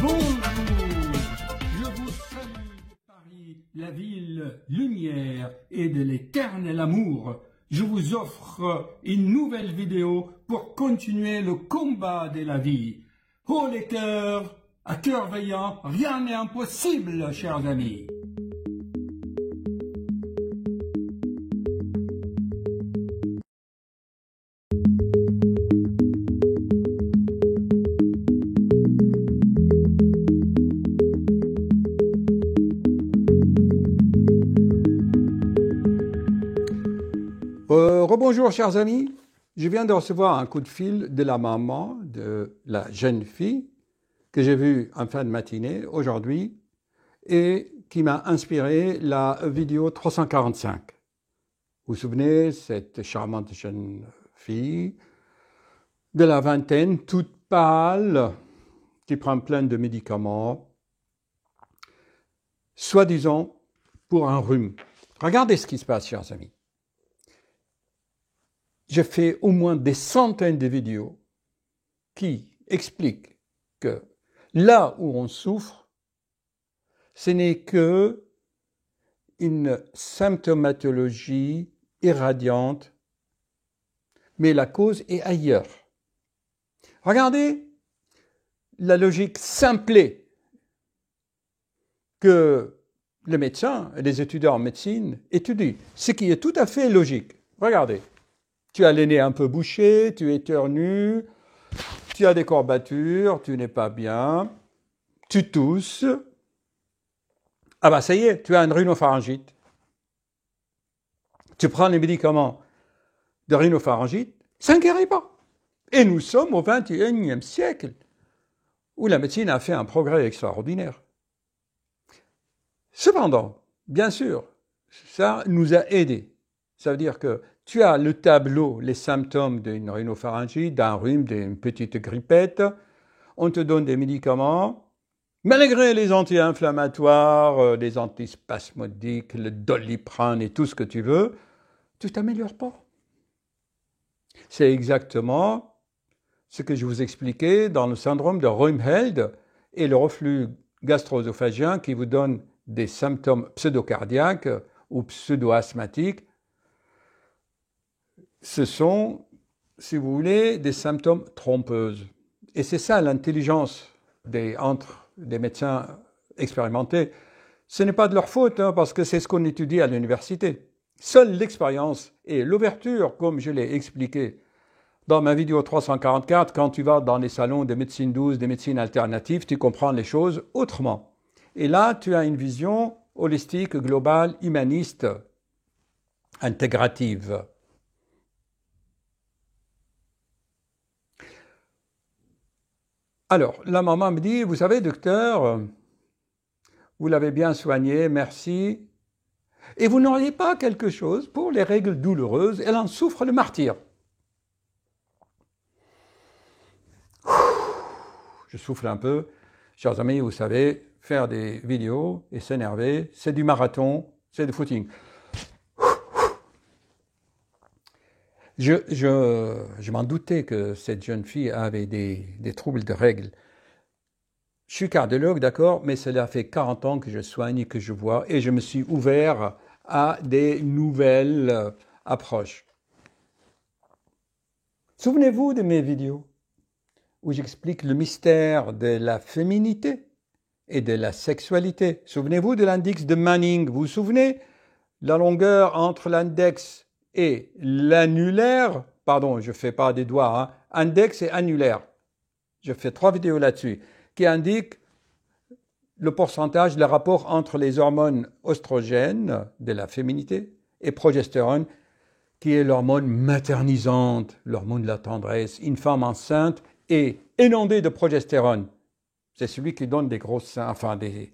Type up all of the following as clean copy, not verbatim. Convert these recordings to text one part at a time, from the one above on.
Bonjour, je vous salue de Paris, la ville lumière et de l'éternel amour. Je vous offre une nouvelle vidéo pour continuer le combat de la vie. Oh les cœurs, à cœur veillant, rien n'est impossible, chers amis. Rebonjour chers amis, je viens de recevoir un coup de fil de la maman de la jeune fille que j'ai vue en fin de matinée aujourd'hui et qui m'a inspiré la vidéo 345. Vous vous souvenez, cette charmante jeune fille de la vingtaine, toute pâle, qui prend plein de médicaments, soi-disant pour un rhume. Regardez ce qui se passe chers amis. J'ai fait au moins des centaines de vidéos qui expliquent que là où on souffre, ce n'est que une symptomatologie irradiante, mais la cause est ailleurs. Regardez la logique simplée que les médecins et les étudiants en médecine étudient, ce qui est tout à fait logique. Regardez. Tu as le nez un peu bouché, tu éternues, tu as des courbatures, tu n'es pas bien, tu tousses. Ah ben ça y est, tu as une rhinopharyngite. Tu prends les médicaments de rhinopharyngite, ça ne guérit pas. Et nous sommes au XXIe siècle, où la médecine a fait un progrès extraordinaire. Cependant, bien sûr, ça nous a aidés. Ça veut dire que tu as le tableau, les symptômes d'une rhinopharyngite, d'un rhume, d'une petite grippette. On te donne des médicaments. Malgré les anti-inflammatoires, les antispasmodiques, le doliprane et tout ce que tu veux, tu ne t'améliores pas. C'est exactement ce que je vous expliquais dans le syndrome de Röhmheld et le reflux gastro-œsophagien qui vous donne des symptômes pseudocardiaques ou pseudo-asthmatiques. Ce sont, si vous voulez, des symptômes trompeuses. Et c'est ça l'intelligence entre des médecins expérimentés. Ce n'est pas de leur faute, parce que c'est ce qu'on étudie à l'université. Seule l'expérience et l'ouverture, comme je l'ai expliqué dans ma vidéo 344, quand tu vas dans les salons de médecine douce, des médecines alternatives, tu comprends les choses autrement. Et là, tu as une vision holistique, globale, humaniste, intégrative. Alors, la maman me dit, vous savez, docteur, vous l'avez bien soigné, merci. Et vous n'auriez pas quelque chose pour les règles douloureuses, elle en souffre le martyre. Je souffle un peu. Chers amis, vous savez, faire des vidéos et s'énerver, c'est du marathon, c'est du footing. Je m'en doutais que cette jeune fille avait des troubles de règles. Je suis cardiologue, d'accord, mais cela fait 40 ans que je soigne et que je vois, et je me suis ouvert à des nouvelles approches. Souvenez-vous de mes vidéos où j'explique le mystère de la féminité et de la sexualité. Souvenez-vous de l'index de Manning. Vous vous souvenez? La longueur entre l'index et l'annulaire, pardon, je ne fais pas des doigts, index et annulaire. Je fais 3 vidéos là-dessus, qui indiquent le pourcentage, le rapport entre les hormones oestrogènes de la féminité et progestérone, qui est l'hormone maternisante, l'hormone de la tendresse. Une femme enceinte est inondée de progestérone. C'est celui qui donne des grosses seins, enfin des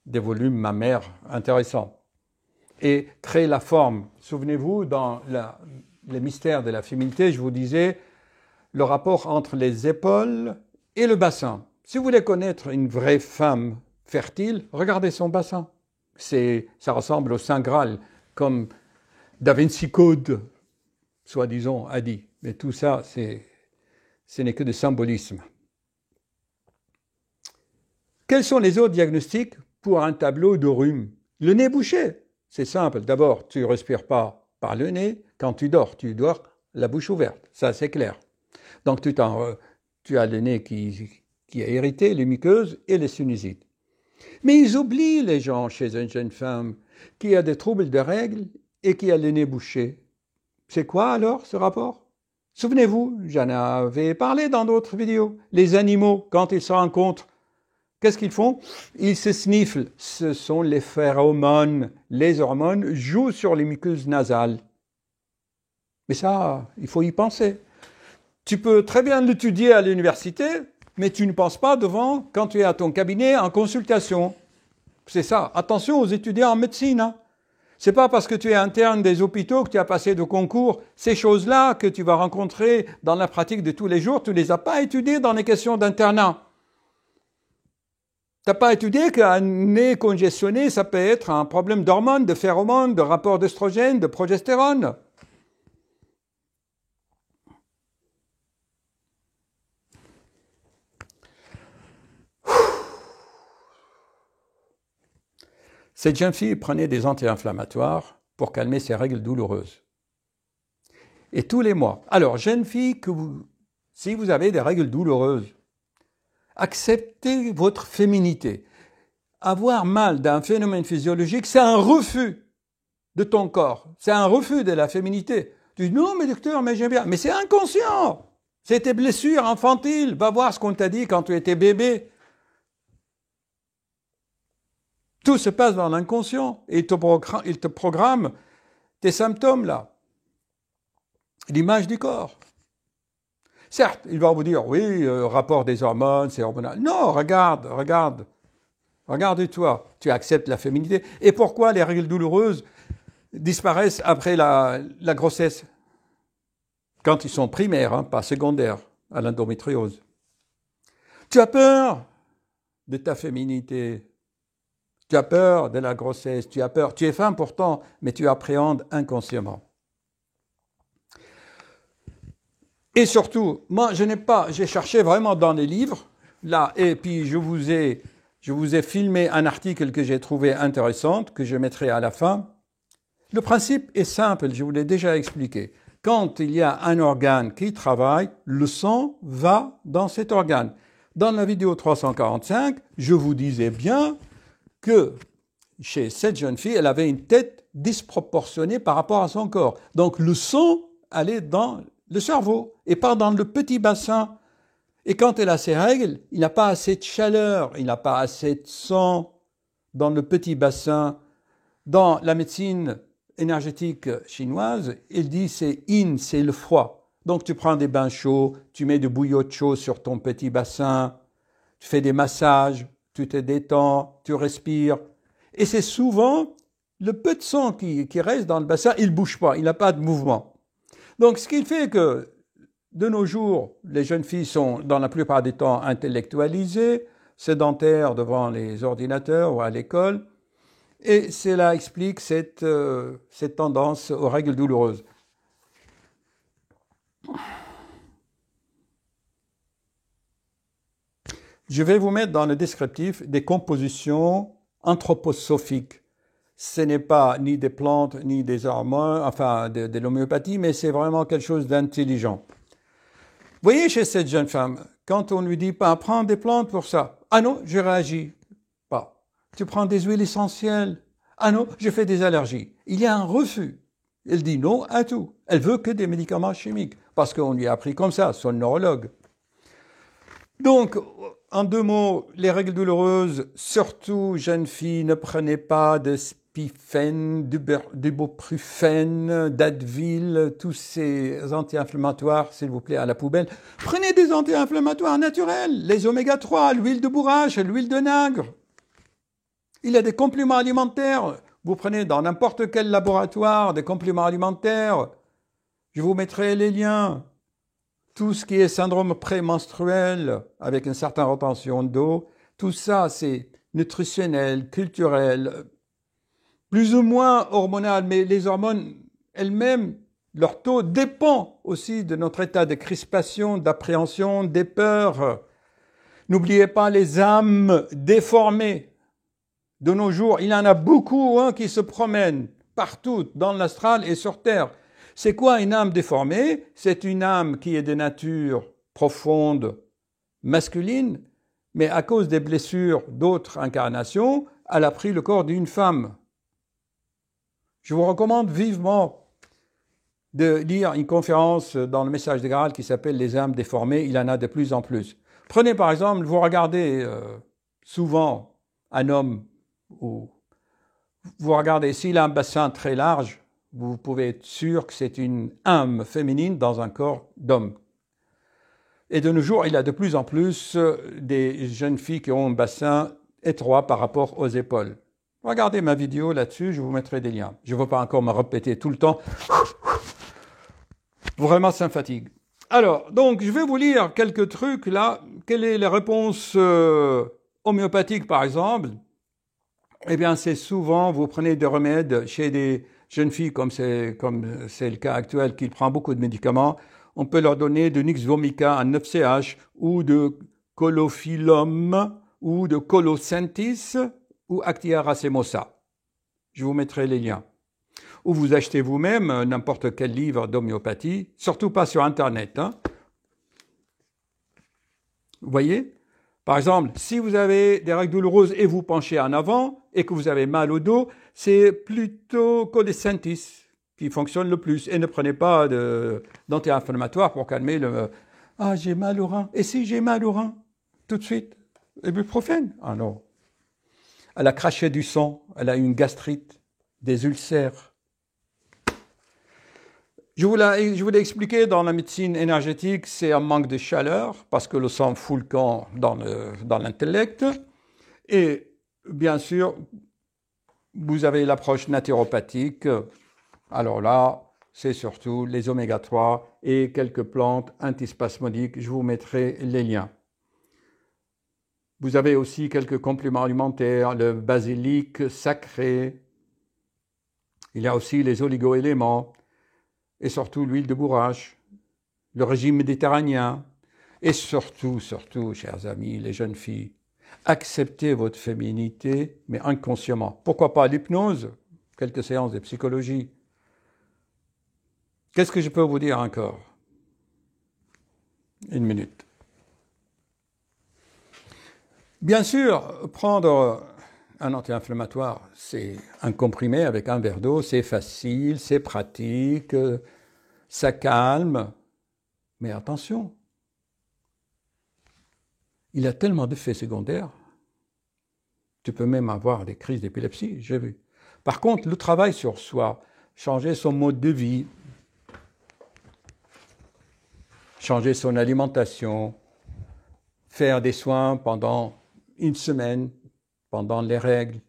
volumes mammaires intéressants. Et crée la forme. Souvenez-vous, dans les mystères de la féminité, je vous disais le rapport entre les épaules et le bassin. Si vous voulez connaître une vraie femme fertile, regardez son bassin. Ça ressemble au Saint Graal, comme Da Vinci Code, soi-disant, a dit. Mais tout ça, ce n'est que du symbolisme. Quels sont les autres diagnostics pour un tableau de rhume? Le nez bouché, c'est simple. D'abord, tu ne respires pas par le nez. Quand tu dors la bouche ouverte. Ça, c'est clair. Donc, tu as le nez qui est irrité, les muqueuses et les sinusites. Mais ils oublient les gens chez une jeune femme qui a des troubles de règles et qui a le nez bouché. C'est quoi alors ce rapport? Souvenez-vous, j'en avais parlé dans d'autres vidéos. Les animaux, quand ils se rencontrent, qu'est-ce qu'ils font? Ils se snifflent. Ce sont les phéromones. Les hormones jouent sur les muqueuses nasales. Mais ça, il faut y penser. Tu peux très bien l'étudier à l'université, mais tu ne penses pas devant quand tu es à ton cabinet en consultation. C'est ça. Attention aux étudiants en médecine. Hein. C'est pas parce que tu es interne des hôpitaux que tu as passé de concours. Ces choses-là que tu vas rencontrer dans la pratique de tous les jours, tu ne les as pas étudiées dans les questions d'internat. Tu n'as pas étudié qu'un nez congestionné, ça peut être un problème d'hormones, de phéromones, de rapport d'œstrogène, de progestérone. Cette jeune fille prenait des anti-inflammatoires pour calmer ses règles douloureuses. Et tous les mois. Alors, jeune fille, si vous avez des règles douloureuses, acceptez votre féminité. Avoir mal d'un phénomène physiologique, c'est un refus de ton corps. C'est un refus de la féminité. Tu dis, non, mais docteur, mais j'aime bien. Mais c'est inconscient. C'est tes blessures infantiles. Va voir ce qu'on t'a dit quand tu étais bébé. Tout se passe dans l'inconscient. Et il te programme tes symptômes là. L'image du corps. Certes, il va vous dire, oui, rapport des hormones, c'est hormonal. Non, regarde-toi. Tu acceptes la féminité. Et pourquoi les règles douloureuses disparaissent après la grossesse? Quand ils sont primaires, hein, pas secondaires, à l'endométriose. Tu as peur de ta féminité. Tu as peur de la grossesse. Tu as peur. Tu es femme pourtant, mais tu appréhendes inconsciemment. Et surtout, moi, j'ai cherché vraiment dans les livres, là, et puis je vous ai filmé un article que j'ai trouvé intéressant, que je mettrai à la fin. Le principe est simple, je vous l'ai déjà expliqué. Quand il y a un organe qui travaille, le sang va dans cet organe. Dans la vidéo 345, je vous disais bien que chez cette jeune fille, elle avait une tête disproportionnée par rapport à son corps. Donc le sang allait dans le cerveau et pas dans le petit bassin. Et quand elle a ses règles, il n'a pas assez de chaleur, il n'a pas assez de sang dans le petit bassin. Dans la médecine énergétique chinoise, il dit c'est yin, c'est le froid. Donc tu prends des bains chauds, tu mets de bouillotte chaude sur ton petit bassin, tu fais des massages, tu te détends, tu respires. Et c'est souvent le peu de sang qui reste dans le bassin, il ne bouge pas, il n'a pas de mouvement. Donc, ce qui fait que, de nos jours, les jeunes filles sont, dans la plupart des temps, intellectualisées, sédentaires devant les ordinateurs ou à l'école, et cela explique cette tendance aux règles douloureuses. Je vais vous mettre dans le descriptif des compositions anthroposophiques. Ce n'est pas ni des plantes, ni des hormones, enfin de l'homéopathie, mais c'est vraiment quelque chose d'intelligent. Vous voyez chez cette jeune femme, quand on lui dit pas prends des plantes pour ça, ah non, je réagis pas. Tu prends des huiles essentielles, ah non, je fais des allergies. Il y a un refus. Elle dit non à tout. Elle veut que des médicaments chimiques, parce qu'on lui a appris comme ça, son neurologue. Donc, en 2 mots, les règles douloureuses, surtout jeunes filles, ne prenez pas de Spifen, d'ibuprofène, d'Advil, tous ces anti-inflammatoires, s'il vous plaît, à la poubelle. Prenez des anti-inflammatoires naturels, les oméga 3, l'huile de bourrache, l'huile de nagre. Il y a des compléments alimentaires. Vous prenez dans n'importe quel laboratoire des compléments alimentaires. Je vous mettrai les liens. Tout ce qui est syndrome prémenstruel avec une certaine retention d'eau, tout ça, c'est nutritionnel, culturel, plus ou moins hormonal, mais les hormones elles-mêmes, leur taux dépend aussi de notre état de crispation, d'appréhension, des peurs. N'oubliez pas les âmes déformées. De nos jours, il y en a beaucoup qui se promènent partout dans l'astral et sur Terre. C'est quoi une âme déformée? C'est une âme qui est de nature profonde, masculine, mais à cause des blessures d'autres incarnations, elle a pris le corps d'une femme. Je vous recommande vivement de lire une conférence dans le Message de Graal qui s'appelle « Les âmes déformées ». Il y en a de plus en plus. Prenez par exemple, vous regardez souvent un homme, ou vous regardez s'il a un bassin très large, vous pouvez être sûr que c'est une âme féminine dans un corps d'homme. Et de nos jours, il y a de plus en plus des jeunes filles qui ont un bassin étroit par rapport aux épaules. Regardez ma vidéo là-dessus, je vous mettrai des liens. Je ne veux pas encore me répéter tout le temps. Vraiment, ça me fatigue. Alors, donc, je vais vous lire quelques trucs là. Quelle est la réponse homéopathique, par exemple? Eh bien, c'est souvent, vous prenez des remèdes chez des jeunes filles, comme c'est le cas actuel, qui prennent beaucoup de médicaments. On peut leur donner de Nix vomica à 9CH, ou de Colophyllum, ou de Colocentis, ou Actia racemosa. Je vous mettrai les liens. Ou vous achetez vous-même n'importe quel livre d'homéopathie, surtout pas sur Internet. Vous voyez? Par exemple, si vous avez des règles douloureuses et vous penchez en avant et que vous avez mal au dos, c'est plutôt Colocentis qui fonctionne le plus. Et ne prenez pas d'anti-inflammatoire pour calmer le « Ah, j'ai mal au rein. Et si j'ai mal au rein ?» Tout de suite, ibuprofène. Ah non. Elle a craché du sang, elle a une gastrite, des ulcères. Je vous l'ai expliqué, dans la médecine énergétique, c'est un manque de chaleur, parce que le sang fout le camp dans l'intellect. Et bien sûr, vous avez l'approche naturopathique. Alors là, c'est surtout les oméga 3 et quelques plantes antispasmodiques. Je vous mettrai les liens. Vous avez aussi quelques compléments alimentaires, le basilic sacré. Il y a aussi les oligo-éléments. Et surtout l'huile de bourrache, le régime méditerranéen, et surtout, chers amis, les jeunes filles, acceptez votre féminité, mais inconsciemment. Pourquoi pas l'hypnose? Quelques séances de psychologie. Qu'est-ce que je peux vous dire encore? Une minute. Bien sûr, prendre un anti-inflammatoire, c'est un comprimé avec un verre d'eau, c'est facile, c'est pratique, ça calme. Mais attention, il a tellement d'effets secondaires, tu peux même avoir des crises d'épilepsie, j'ai vu. Par contre, le travail sur soi, changer son mode de vie, changer son alimentation, faire des soins pendant une semaine, pendant les règles.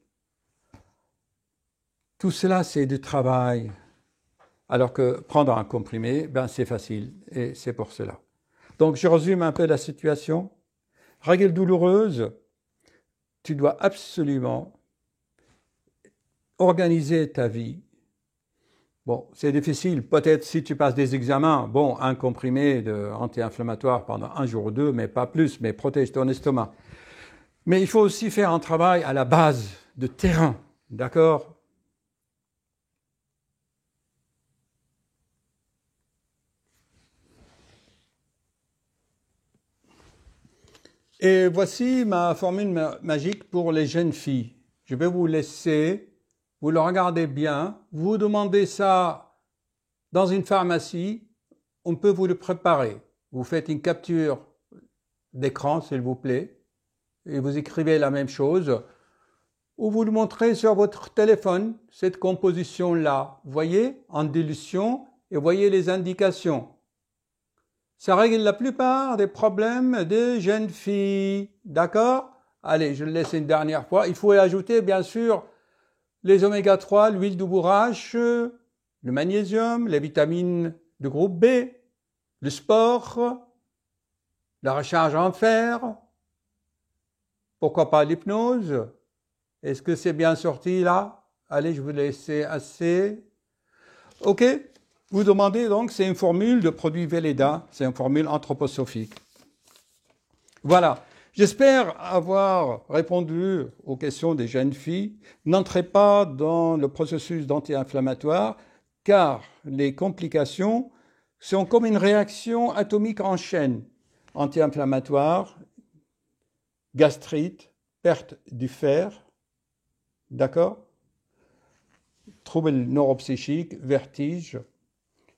Tout cela, c'est du travail. Alors que prendre un comprimé, c'est facile. Et c'est pour cela. Donc, je résume un peu la situation. Règles douloureuses, tu dois absolument organiser ta vie. Bon, c'est difficile. Peut-être si tu passes des examens, un comprimé anti-inflammatoire pendant un jour ou deux, mais pas plus, mais protège ton estomac. Mais il faut aussi faire un travail à la base de terrain, d'accord? Et voici ma formule magique pour les jeunes filles. Je vais vous laisser, vous le regardez bien, vous demandez ça dans une pharmacie, on peut vous le préparer. Vous faites une capture d'écran, s'il vous plaît, et vous écrivez la même chose, ou vous le montrez sur votre téléphone, cette composition-là. Voyez, en dilution, et voyez les indications. Ça règle la plupart des problèmes des jeunes filles. D'accord? Allez, je le laisse une dernière fois. Il faut y ajouter, bien sûr, les oméga 3, l'huile de bourrache, le magnésium, les vitamines de groupe B, le sport, la recharge en fer. Pourquoi pas l'hypnose? Est-ce que c'est bien sorti là? Allez, je vous laisse assez. OK? Vous demandez donc, c'est une formule de produit Velleda, c'est une formule anthroposophique. Voilà, J'espère avoir répondu aux questions des jeunes filles. N'entrez pas dans le processus d'anti-inflammatoire car les complications sont comme une réaction atomique en chaîne. Anti-inflammatoire, gastrite, perte du fer, d'accord? Troubles neuropsychiques, vertige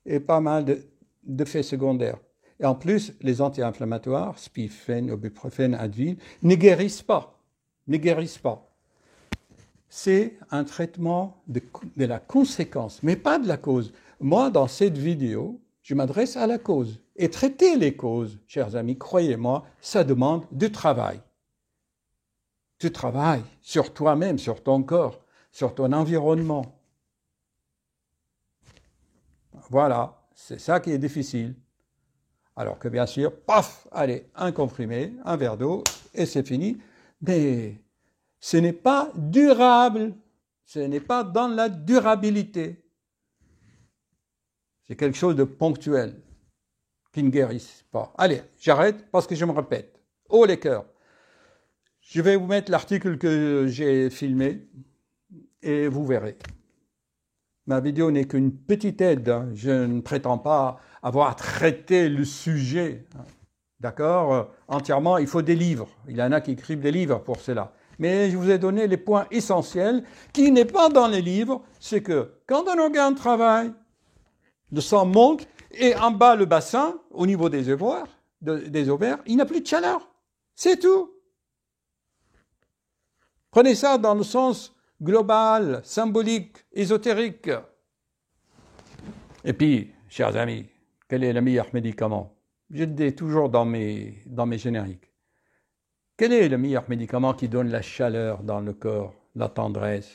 et pas mal d'effets secondaires. Et en plus, les anti-inflammatoires, spifen, ibuprofène, Advil, ne guérissent pas. Ne guérissent pas. C'est un traitement de la conséquence, mais pas de la cause. Moi, dans cette vidéo, je m'adresse à la cause. Et traiter les causes, chers amis, croyez-moi, ça demande du travail. Du travail sur toi-même, sur ton corps, sur ton environnement. Voilà, c'est ça qui est difficile. Alors que bien sûr, paf, allez, un comprimé, un verre d'eau, et c'est fini. Mais ce n'est pas durable. Ce n'est pas dans la durabilité. C'est quelque chose de ponctuel, qui ne guérisse pas. Allez, j'arrête parce que je me répète. Oh les cœurs. Je vais vous mettre l'article que j'ai filmé et vous verrez. Ma vidéo n'est qu'une petite aide. Hein. Je ne prétends pas avoir traité le sujet. D'accord? Entièrement, il faut des livres. Il y en a qui écrivent des livres pour cela. Mais je vous ai donné les points essentiels qui n'est pas dans les livres. C'est que quand un organe travaille, le sang monte et en bas le bassin, au niveau des ovaires, il n'a plus de chaleur. C'est tout. Prenez ça dans le sens global, symbolique, ésotérique. Et puis, chers amis, quel est le meilleur médicament? Je le dis toujours dans mes génériques. Quel est le meilleur médicament qui donne la chaleur dans le corps, la tendresse?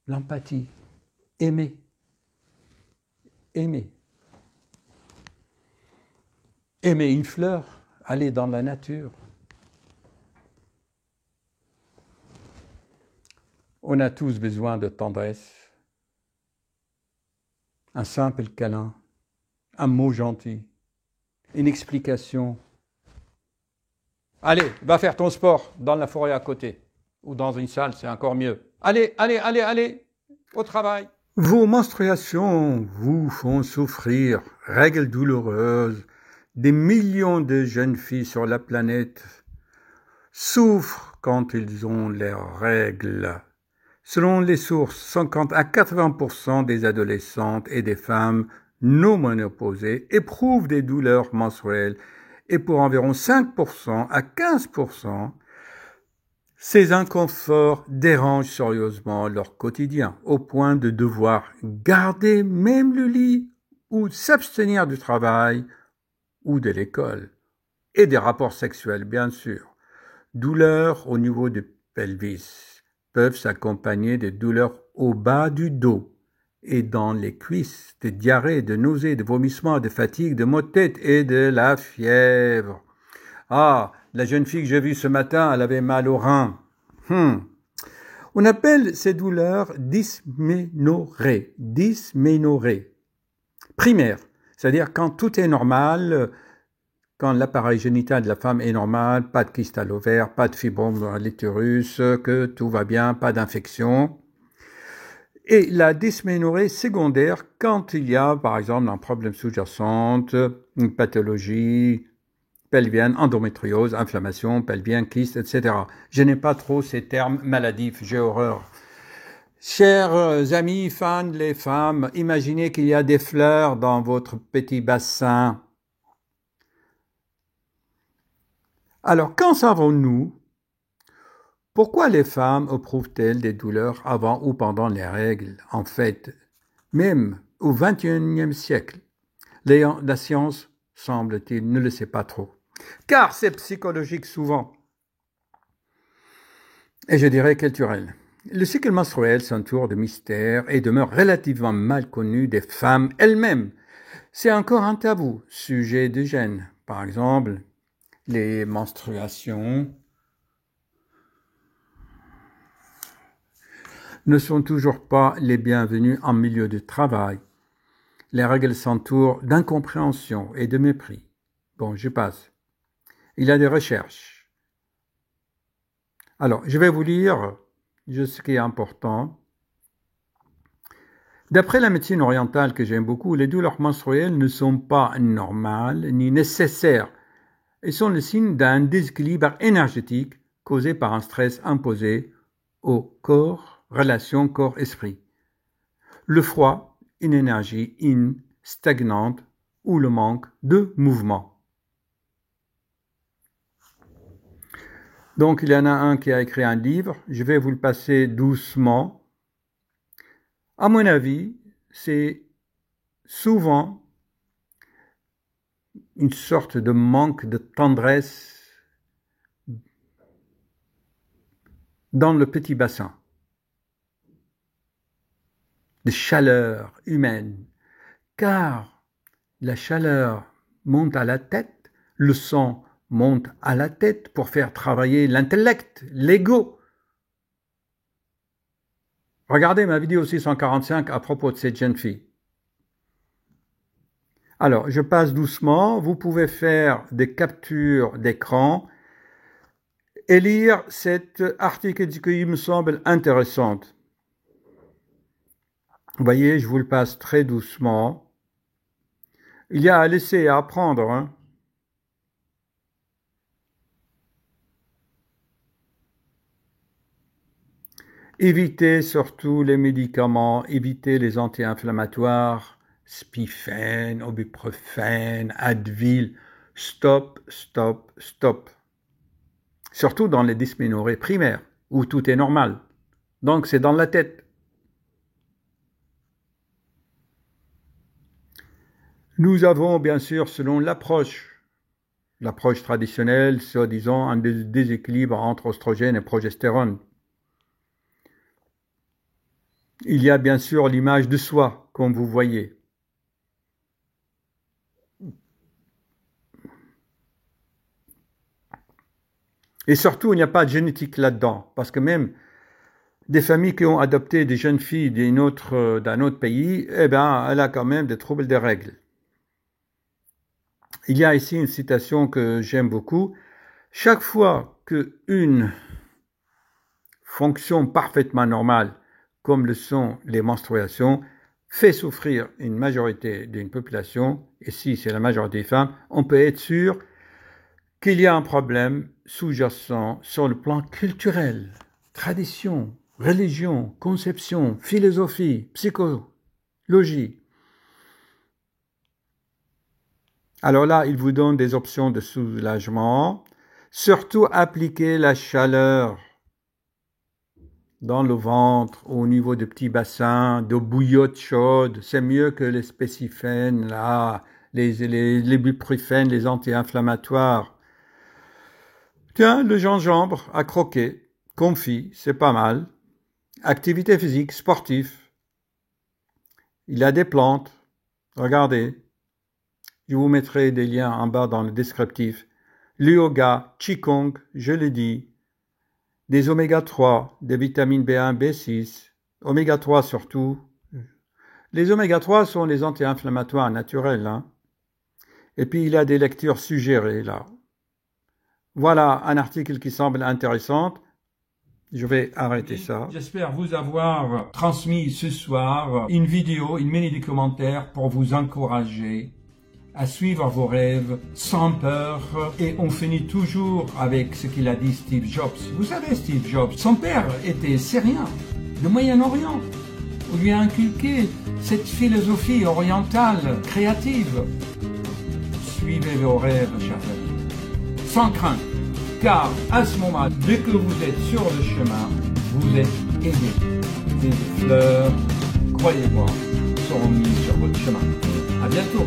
L'empathie. Aimer. Aimer. Aimer une fleur, aller dans la nature. On a tous besoin de tendresse, un simple câlin, un mot gentil, une explication. Allez, va faire ton sport dans la forêt à côté, ou dans une salle, c'est encore mieux. Allez, au travail. Vos menstruations vous font souffrir, règles douloureuses. Des millions de jeunes filles sur la planète souffrent quand ils ont leurs règles. Selon les sources, 50 à 80% des adolescentes et des femmes non ménopausées éprouvent des douleurs menstruelles et pour environ 5% à 15%, ces inconforts dérangent sérieusement leur quotidien au point de devoir garder même le lit ou s'abstenir du travail ou de l'école et des rapports sexuels bien sûr. Douleurs au niveau du pelvis peuvent s'accompagner de douleurs au bas du dos et dans les cuisses, de diarrhées, de nausées, de vomissements, de fatigue, de maux de tête et de la fièvre. Ah, la jeune fille que j'ai vue ce matin, elle avait mal au rein. On appelle ces douleurs dysménorrhées. Dysménorrhée. Primaire, c'est-à-dire quand tout est normal, quand l'appareil génital de la femme est normal, pas de kyste à l'ovaire, pas de fibrome dans l'utérus, que tout va bien, pas d'infection. Et la dysménorrhée secondaire, quand il y a, par exemple, un problème sous-jacent, une pathologie pelvienne, endométriose, inflammation pelvienne, kyste, etc. Je n'ai pas trop ces termes maladifs, j'ai horreur. Chers amis, fans, les femmes, imaginez qu'il y a des fleurs dans votre petit bassin. Alors, qu'en savons-nous? Pourquoi les femmes éprouvent-elles des douleurs avant ou pendant les règles? En fait, même au XXIe siècle, la science, semble-t-il, ne le sait pas trop. Car c'est psychologique souvent. Et je dirais culturel. Le cycle menstruel s'entoure de mystères et demeure relativement mal connu des femmes elles-mêmes. C'est encore un tabou, sujet de gêne. Par exemple, les menstruations ne sont toujours pas les bienvenues en milieu de travail. Les règles s'entourent d'incompréhension et de mépris. Bon, je passe. Il y a des recherches. Alors, je vais vous lire ce qui est important. D'après la médecine orientale que j'aime beaucoup, les douleurs menstruelles ne sont pas normales ni nécessaires et sont le signe d'un déséquilibre énergétique causé par un stress imposé au corps, relation corps-esprit. Le froid, une énergie stagnante ou le manque de mouvement. Donc, il y en a un qui a écrit un livre, je vais vous le passer doucement. À mon avis, c'est souvent une sorte de manque de tendresse dans le petit bassin, de chaleur humaine, car la chaleur monte à la tête, le sang monte à la tête pour faire travailler l'intellect, l'ego. Regardez ma vidéo 645 à propos de cette jeune fille. Alors, je passe doucement. Vous pouvez faire des captures d'écran et lire cet article qui me semble intéressant. Vous voyez, je vous le passe très doucement. Il y a à laisser et à apprendre, hein. Évitez surtout les médicaments, évitez les anti-inflammatoires, Spifen, Ibuprofène, Advil. Stop, stop, stop. Surtout dans les dysménorrhées primaires, où tout est normal. Donc c'est dans la tête. Nous avons bien sûr, selon l'approche traditionnelle, soi-disant un déséquilibre entre oestrogène et progestérone. Il y a bien sûr l'image de soi, comme vous voyez. Et surtout, il n'y a pas de génétique là-dedans, parce que même des familles qui ont adopté des jeunes filles d'un autre pays, eh bien, elle a quand même des troubles des règles. Il y a ici une citation que j'aime beaucoup. Chaque fois qu'une fonction parfaitement normale, comme le sont les menstruations, fait souffrir une majorité d'une population, et si c'est la majorité des femmes, on peut être sûr qu'il y a un problème sous-jacent sur le plan culturel, tradition, religion, conception, philosophie, psychologie. Alors là, il vous donne des options de soulagement. Surtout appliquer la chaleur dans le ventre, au niveau de petits bassins, de bouillotte chaude. C'est mieux que les spécifènes, là, les ibuprofènes, les anti-inflammatoires. Tiens, le gingembre à croquer, confit, c'est pas mal. Activité physique, sportif. Il y a des plantes. Regardez. Je vous mettrai des liens en bas dans le descriptif. Le yoga, Qigong, je l'ai dit. Des oméga 3, des vitamines B1, B6, oméga 3 surtout. Les oméga 3 sont les anti-inflammatoires naturels, hein. Et puis il y a des lectures suggérées là. Voilà un article qui semble intéressant. Je vais arrêter ça. J'espère vous avoir transmis ce soir une vidéo, une mini-documentaire pour vous encourager à suivre vos rêves sans peur. Et on finit toujours avec ce qu'il a dit Steve Jobs. Vous savez, Steve Jobs, son père était syrien, du Moyen-Orient. On lui a inculqué cette philosophie orientale, créative. Suivez vos rêves, chers amis, sans crainte, car à ce moment, dès que vous êtes sur le chemin, vous êtes aidé. Des fleurs, croyez-moi, seront mises sur votre chemin. À bientôt.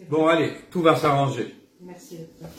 Bon, allez, tout va s'arranger. Merci, docteur.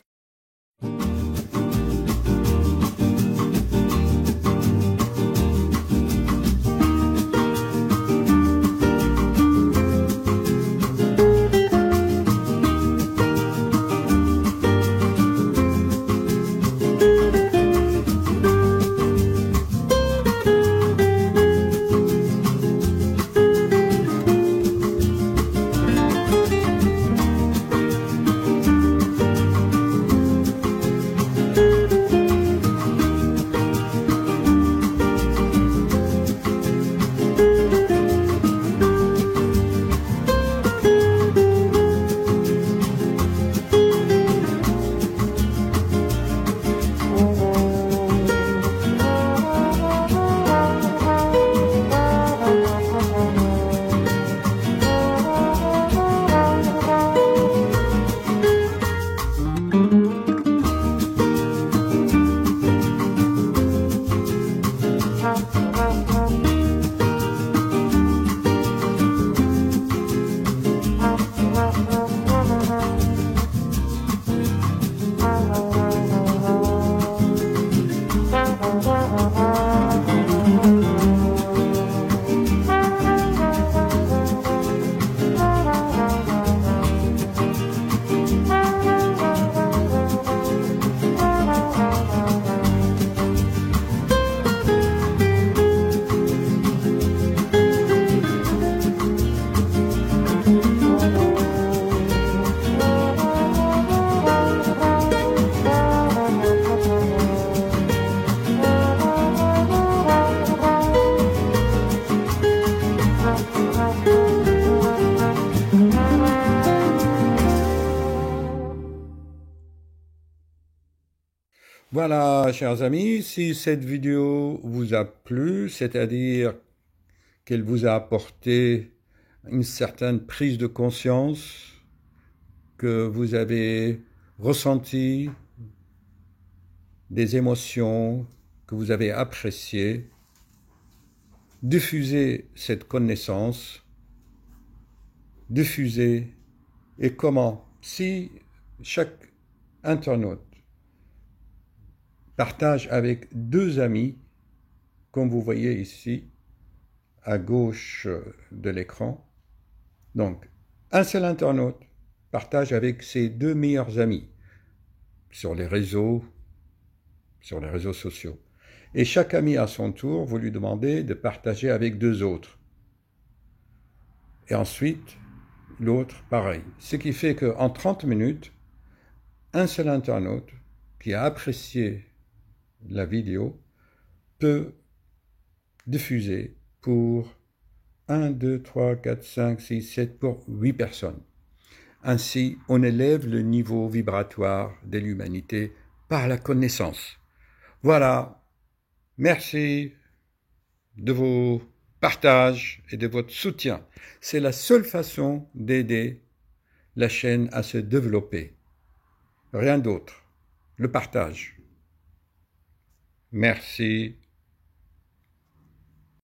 Voilà, chers amis, si cette vidéo vous a plu, c'est-à-dire qu'elle vous a apporté une certaine prise de conscience, que vous avez ressenti des émotions que vous avez appréciées, diffusez cette connaissance, diffusez, et comment? Si chaque internaute partage avec 2 amis, comme vous voyez ici, à gauche de l'écran. Donc, un seul internaute partage avec ses 2 meilleurs amis sur les réseaux sociaux. Et chaque ami à son tour, vous lui demandez de partager avec 2 autres. Et ensuite, l'autre, pareil. Ce qui fait qu'en 30 minutes, un seul internaute qui a apprécié la vidéo peut diffuser pour 1, 2, 3, 4, 5, 6, 7, pour 8 personnes. Ainsi, on élève le niveau vibratoire de l'humanité par la connaissance. Voilà, merci de vos partages et de votre soutien. C'est la seule façon d'aider la chaîne à se développer. Rien d'autre. Le partage. Merci.